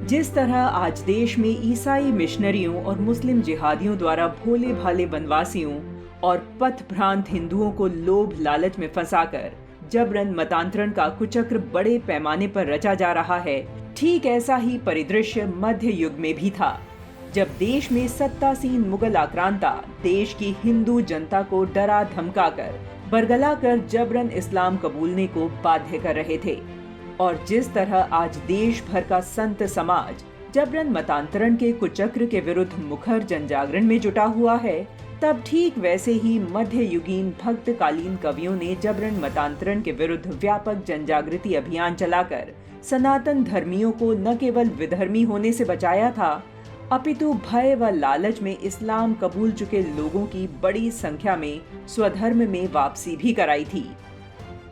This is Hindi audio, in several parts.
जिस तरह आज देश में ईसाई मिशनरियों और मुस्लिम जिहादियों द्वारा भोले भाले वनवासियों और पथभ्रांत हिंदुओं को लोभ लालच में फंसाकर जबरन मतांतरण का कुचक्र बड़े पैमाने पर रचा जा रहा है, ठीक ऐसा ही परिदृश्य मध्य युग में भी था, जब देश में सत्तासीन मुगल आक्रांता देश की हिंदू जनता को डरा धमकाकर बरगलाकर जबरन इस्लाम कबूलने को बाध्य कर रहे थे। और जिस तरह आज देश भर का संत समाज जबरन मतांतरण के कुचक्र के विरुद्ध मुखर जनजागरण में जुटा हुआ है, तब ठीक वैसे ही मध्ययुगीन भक्तकालीन कवियों ने जबरन मतांतरण के विरुद्ध व्यापक जनजागृति अभियान चलाकर सनातन धर्मियों को न केवल विधर्मी होने से बचाया था, अपितु भय व लालच में इस्लाम कबूल चुके लोगों की बड़ी संख्या में स्वधर्म में वापसी भी कराई थी।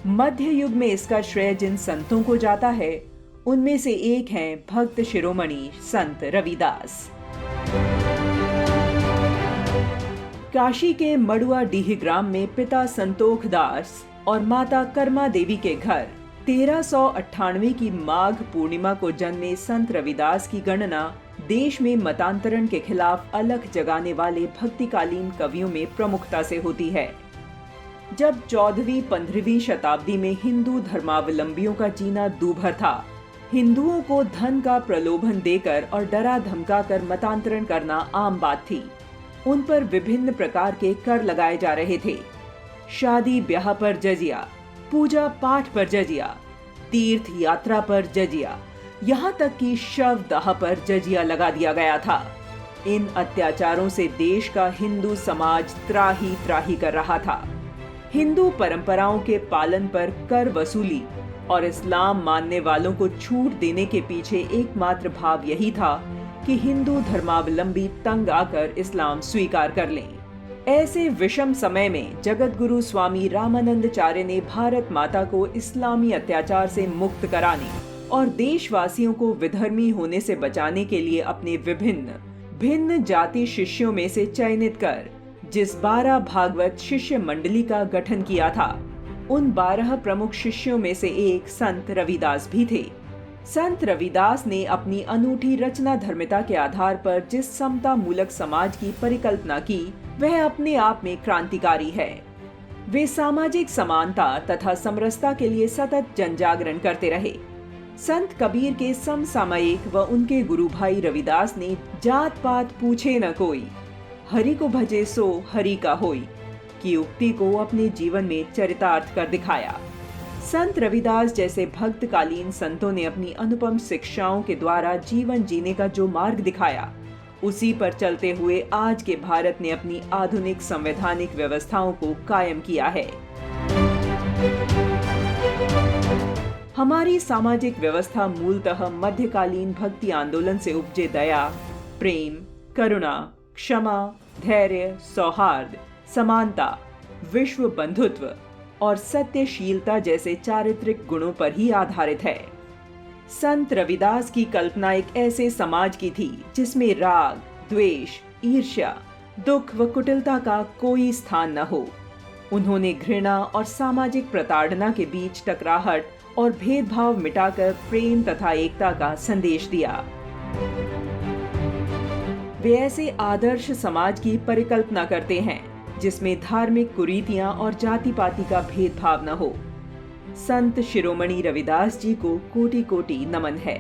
मध्य युग में इसका श्रेय जिन संतों को जाता है, उनमें से एक हैं भक्त शिरोमणि संत रविदास। काशी के मड़ुआडीह ग्राम में पिता संतोख दास और माता कर्मा देवी के घर 1398 की माघ पूर्णिमा को जन्मे संत रविदास की गणना देश में मतांतरण के खिलाफ अलख जगाने वाले भक्तिकालीन कवियों में प्रमुखता से होती है। जब 14वीं-15वीं शताब्दी में हिंदू धर्मावलंबियों का जीना दूभर था, हिंदुओं को धन का प्रलोभन देकर और डरा धमकाकर मतांतरण करना आम बात थी। उन पर विभिन्न प्रकार के कर लगाए जा रहे थे। शादी ब्याह पर जजिया, पूजा पाठ पर जजिया, तीर्थ यात्रा पर जजिया, यहाँ तक कि शव दाह पर जजिया लगा दिया गया था। इन अत्याचारों से देश का हिंदू समाज त्राही त्राही कर रहा था। हिंदू परंपराओं के पालन पर कर वसूली और इस्लाम मानने वालों को छूट देने के पीछे एकमात्र भाव यही था कि हिंदू धर्मावलंबी तंग आकर इस्लाम स्वीकार कर लें। ऐसे विषम समय में जगत गुरु स्वामी रामानंदाचार्य ने भारत माता को इस्लामी अत्याचार से मुक्त कराने और देशवासियों को विधर्मी होने से बचाने के लिए अपने भिन्न जाति शिष्यों में से चयनित कर जिस 12 भागवत शिष्य मंडली का गठन किया था, उन 12 प्रमुख शिष्यों में से एक संत रविदास भी थे। संत रविदास ने अपनी अनूठी रचना धर्मिता के आधार पर जिस समता मूलक समाज की परिकल्पना की, वह अपने आप में क्रांतिकारी है। वे सामाजिक समानता तथा समरसता के लिए सतत जनजागरण करते रहे। संत कबीर के समसामयिक व उनके गुरु भाई रविदास ने जात पात पूछे न कोई, हरि को भजे सो हरि का होई की उक्ति को अपने जीवन में चरितार्थ कर दिखाया। संत रविदास जैसे भक्तकालीन संतों ने अपनी अनुपम शिक्षाओं के द्वारा जीवन जीने का जो मार्ग दिखाया, उसी पर चलते हुए आज के भारत ने अपनी आधुनिक संवैधानिक व्यवस्थाओं को कायम किया है। हमारी सामाजिक व्यवस्था मूलतः मध्यकालीन भक्ति आंदोलन से उपजे दया, प्रेम, करुणा, क्षमा, धैर्य, सौहार्द, समानता, विश्व बंधुत्व और सत्यशीलता जैसे चारित्रिक गुणों पर ही आधारित है। संत रविदास की कल्पना एक ऐसे समाज की थी जिसमें राग, द्वेष, ईर्ष्या, दुख व कुटिलता का कोई स्थान न हो। उन्होंने घृणा और सामाजिक प्रताड़ना के बीच टकराहट और भेदभाव मिटाकर प्रेम तथा एकता का संदेश दिया। वे ऐसे आदर्श समाज की परिकल्पना करते हैं जिसमें धार्मिक कुरीतियां और जाति पाति का भेदभाव न हो। संत शिरोमणि रविदास जी को कोटि कोटि नमन है।